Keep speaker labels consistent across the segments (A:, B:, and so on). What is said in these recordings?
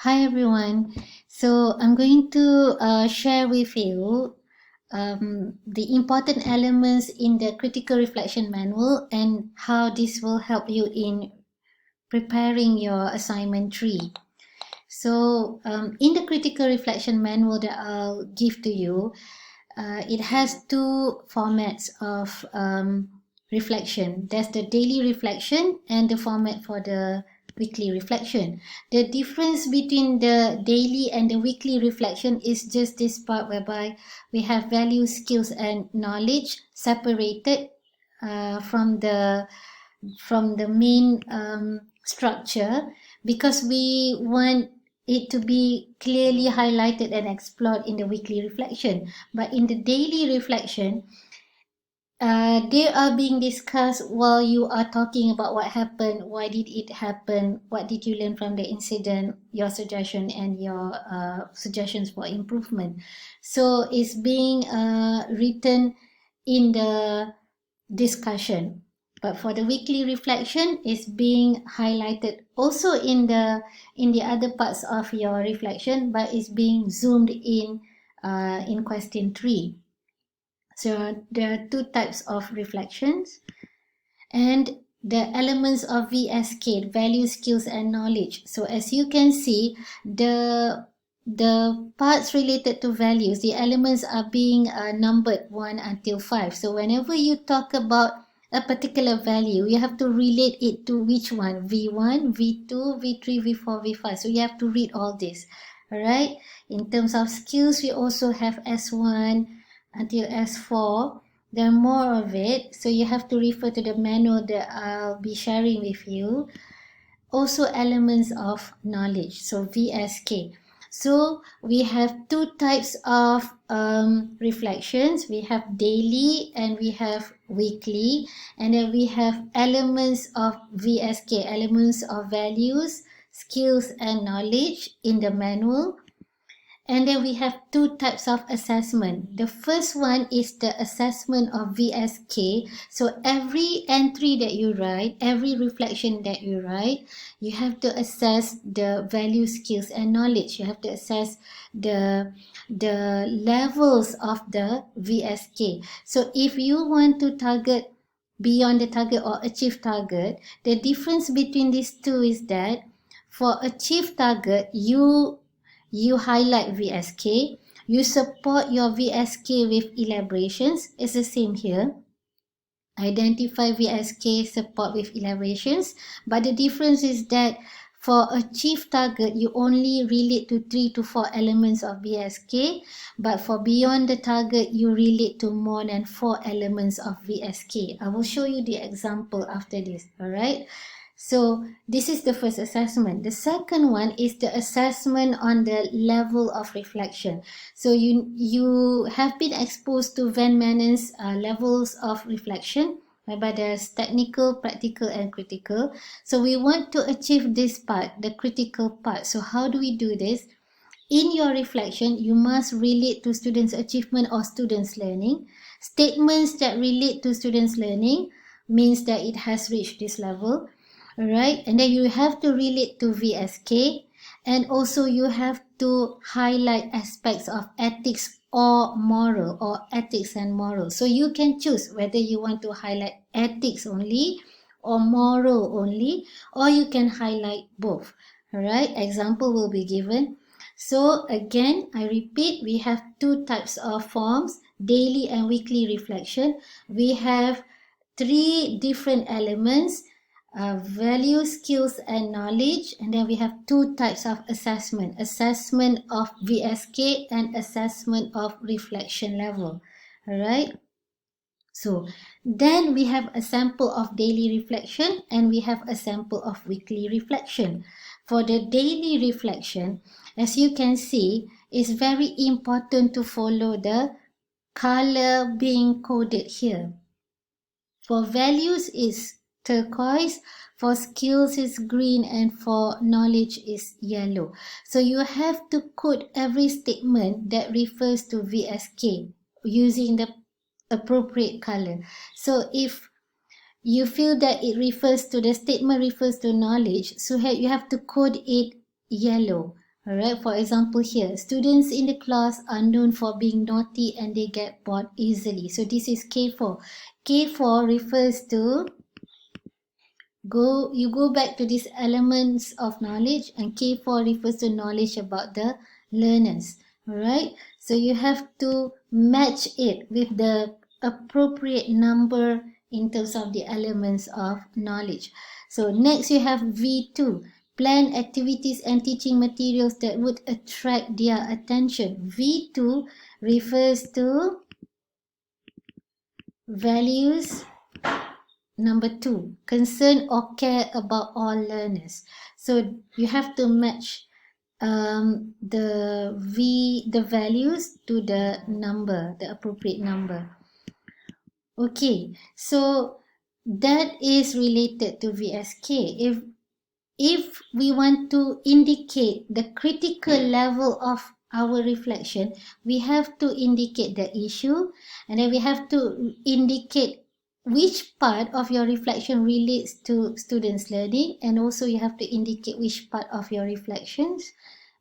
A: Hi everyone. So I'm going to share with you the important elements in the critical reflection manual and how this will help you in preparing your assignment 3. So in the critical reflection manual that I'll give to you, it has two formats of reflection. There's the daily reflection and the format for the weekly reflection. The difference between the daily and the weekly reflection is just this part whereby we have values, skills, and knowledge separated from the main structure, because we want it to be clearly highlighted and explored in the weekly reflection. But in the daily reflection, they are being discussed while you are talking about what happened, why did it happen, what did you learn from the incident, your suggestion and your suggestions for improvement. So it's being written in the discussion. But for the weekly reflection, it's being highlighted also in the other parts of your reflection, but it's being zoomed in question 3. So there are two types of reflections, and the elements of VSK, values, skills, and knowledge. So as you can see, the parts related to values, the elements are being numbered 1 until 5. So whenever you talk about a particular value, you have to relate it to which one? V1, V2, V3, V4, V5. So you have to read all this. All right. In terms of skills, we also have S1 until S4. There are more of it, so you have to refer to the manual that I'll be sharing with you. Also elements of knowledge, so VSK. So we have two types of reflections. We have daily and we have weekly, and then we have elements of VSK, elements of values, skills, and knowledge in the manual. And then we have two types of assessment. The first one is the assessment of VSK. So every entry that you write, every reflection that you write, you have to assess the value, skills, and knowledge. You have to assess the levels of the VSK. So if you want to target beyond the target or achieve target, the difference between these two is that for achieve target, you highlight VSK, you support your VSK with elaborations. It's the same here. Identify VSK, support with elaborations. But the difference is that for achieve target, you only relate to 3 to 4 elements of VSK. But for beyond the target, you relate to more than 4 elements of VSK. I will show you the example after this. Alright. So this is the first assessment. The second one is the assessment on the level of reflection. So you have been exposed to Van Manen's levels of reflection, whereby there's technical, practical, and critical. So we want to achieve this part, the critical part. So how do we do this? In your reflection, you must relate to students' achievement or students' learning. Statements that relate to students' learning means that it has reached this level. Alright, and then you have to relate to VSK, and also you have to highlight aspects of ethics or moral, or ethics and moral. So you can choose whether you want to highlight ethics only or moral only, or you can highlight both. Alright, example will be given. So again, I repeat, we have two types of forms, daily and weekly reflection. We have 3 different elements, value, skills, and knowledge. And then we have 2 types of assessment of VSK and assessment of reflection level. All right. So then we have a sample of daily reflection and we have a sample of weekly reflection. For the daily reflection, as you can see, it's very important to follow the color being coded here. For values is turquoise, for skills is green, and for knowledge is yellow. So you have to code every statement that refers to VSK using the appropriate color. So if you feel that the statement refers to knowledge, so you have to code it yellow. Alright, for example here, students in the class are known for being naughty and they get bored easily. So this is K4. K4 refers to you go back to these elements of knowledge, and K4 refers to knowledge about the learners. Alright, so you have to match it with the appropriate number in terms of the elements of knowledge. So next you have V2, plan activities and teaching materials that would attract their attention. V2 refers to values. Number 2, concern or care about all learners. So you have to match the values to the number, the appropriate number. Okay, so that is related to VSK. If we want to indicate the critical level of our reflection, we have to indicate the issue, and then we have to indicate which part of your reflection relates to students' learning, and also you have to indicate which part of your reflections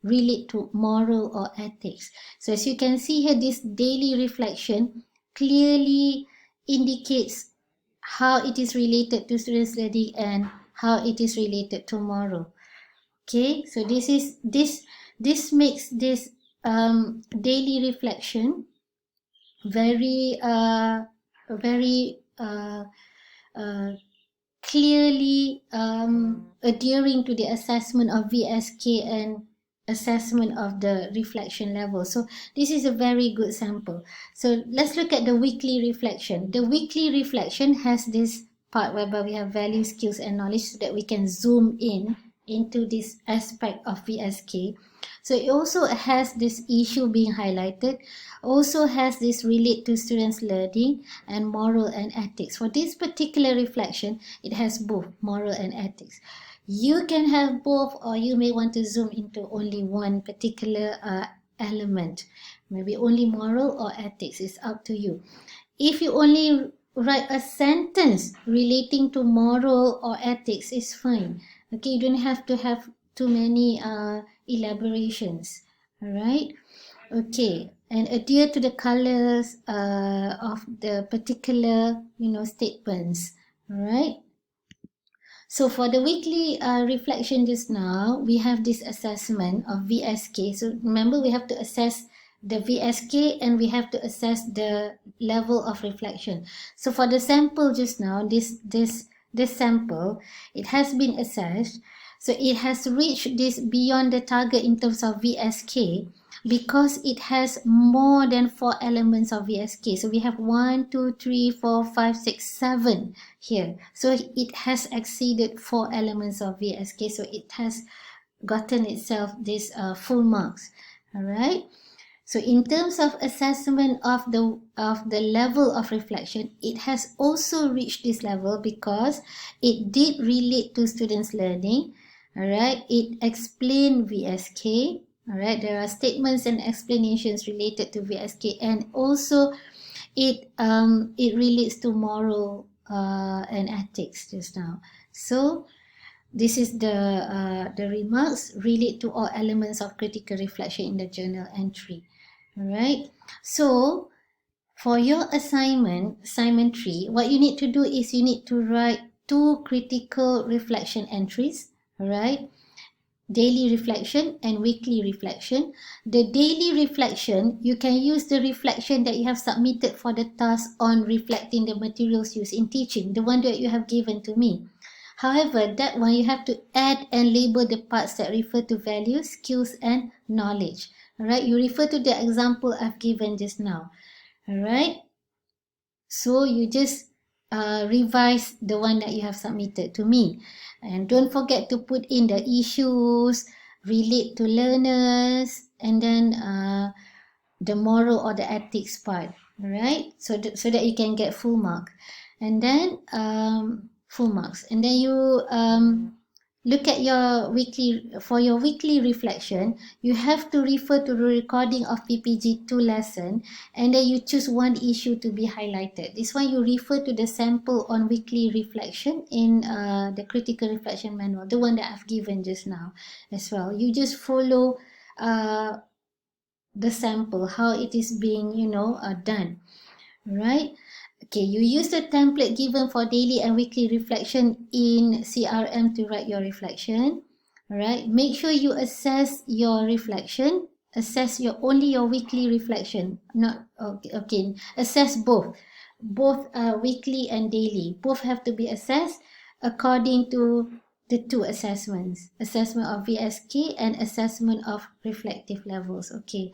A: relate to moral or ethics. So as you can see here, this daily reflection clearly indicates how it is related to students' learning and how it is related to moral. Okay, so this makes this daily reflection very very clearly adhering to the assessment of VSK and assessment of the reflection level. So this is a very good sample. So let's look at the weekly reflection. The weekly reflection has this part whereby we have value, skills and knowledge, so that we can zoom in into this aspect of VSK. So it also has this issue being highlighted, also has this relate to students' learning and moral and ethics. For this particular reflection, it has both moral and ethics. You can have both, or you may want to zoom into only one particular element. Maybe only moral or ethics, it's up to you. If you only write a sentence relating to moral or ethics, it's fine. Okay, you don't have to have too many elaborations. All right. Okay, and adhere to the colors of the particular statements. All right. So for the weekly reflection just now, we have this assessment of VSK. So remember, we have to assess the VSK and we have to assess the level of reflection. So for the sample just now, this sample, it has been assessed. So it has reached this beyond the target in terms of VSK because it has more than 4 elements of VSK. So we have 1, 2, 3, 4, 5, 6, 7 here. So it has exceeded 4 elements of VSK. So it has gotten itself this full marks. All right. So in terms of assessment of the level of reflection, it has also reached this level because it did relate to students' learning. All right. It explained VSK. All right, there are statements and explanations related to VSK, and also it relates to moral and ethics just now. So this is the remarks relate to all elements of critical reflection in the journal entry. All right. So for your assignment 3, what you need to do is you need to write 2 critical reflection entries. All right. Daily reflection and weekly reflection. The daily reflection, you can use the reflection that you have submitted for the task on reflecting the materials used in teaching, the one that you have given to me. However, that one you have to add and label the parts that refer to values, skills and knowledge. Alright, you refer to the example I've given just now. Alright, so you just revise the one that you have submitted to me. And don't forget to put in the issues, relate to learners, and then the moral or the ethics part. Alright, so that you can get full mark. And then full marks. And then you look at your weekly reflection. You have to refer to the recording of PPG2 lesson, and then you choose one issue to be highlighted. This one you refer to the sample on weekly reflection in the critical reflection manual, the one that I've given just now as well. You just follow the sample, how it is being, done, right? Okay, you use the template given for daily and weekly reflection in CRM to write your reflection. All right, make sure you assess your reflection. Assess only your weekly reflection. Not okay. Assess both weekly and daily. Both have to be assessed according to the two assessments: assessment of VSK and assessment of reflective levels. Okay,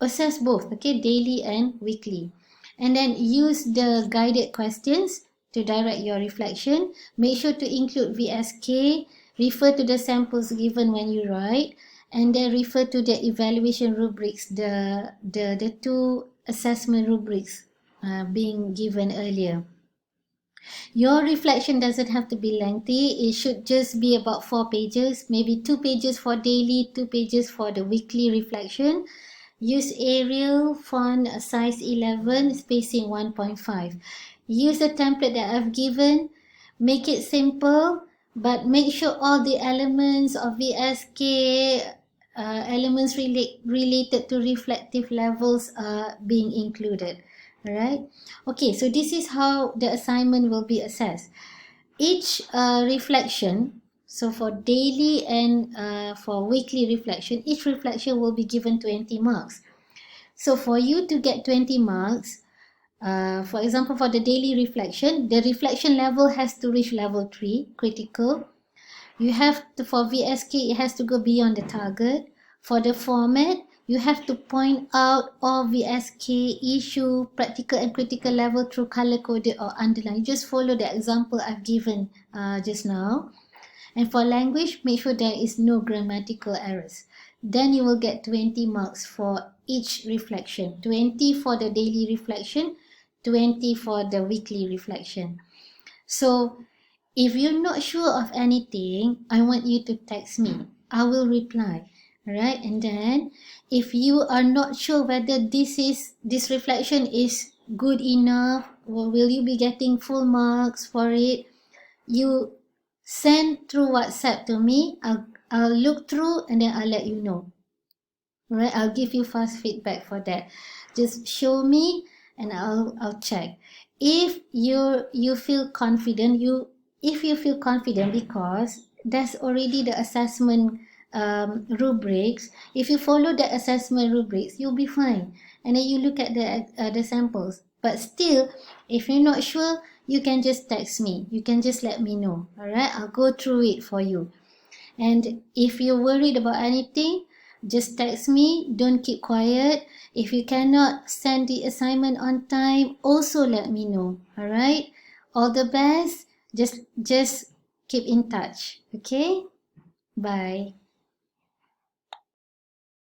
A: assess both, okay, daily and weekly. And then use the guided questions to direct your reflection. Make sure to include VSK, refer to the samples given when you write, and then refer to the evaluation rubrics, the two assessment rubrics being given earlier. Your reflection doesn't have to be lengthy. It should just be about 4 pages, maybe 2 pages for daily, 2 pages for the weekly reflection. Use Arial font size 11, spacing 1.5. Use the template that I've given. Make it simple, but make sure all the elements of VSK, elements related to reflective levels are being included. Alright? Okay, so this is how the assignment will be assessed. Each reflection, so for daily and for weekly reflection, each reflection will be given 20 marks. So for you to get 20 marks, for example, for the daily reflection, the reflection level has to reach level 3, critical. You have to, for VSK, it has to go beyond the target. For the format, you have to point out all VSK issue, practical and critical level through color coded or underline. Just follow the example I've given just now. And for language, make sure there is no grammatical errors. Then you will get 20 marks for each reflection. 20 for the daily reflection, 20 for the weekly reflection. So if you're not sure of anything, I want you to text me. I will reply. Alright, and then if you are not sure whether this reflection is good enough, or will you be getting full marks for it, you send through WhatsApp to me. I'll look through and then I'll let you know. Alright, I'll give you fast feedback for that. Just show me and I'll check. If you feel confident, if you feel confident because there's already the assessment rubrics. If you follow the assessment rubrics, you'll be fine. And then you look at the samples. But still, if you're not sure, you can just text me. You can just let me know. Alright, I'll go through it for you. And if you're worried about anything, just text me. Don't keep quiet. If you cannot send the assignment on time, also let me know. Alright, all the best. Just keep in touch. Okay, bye.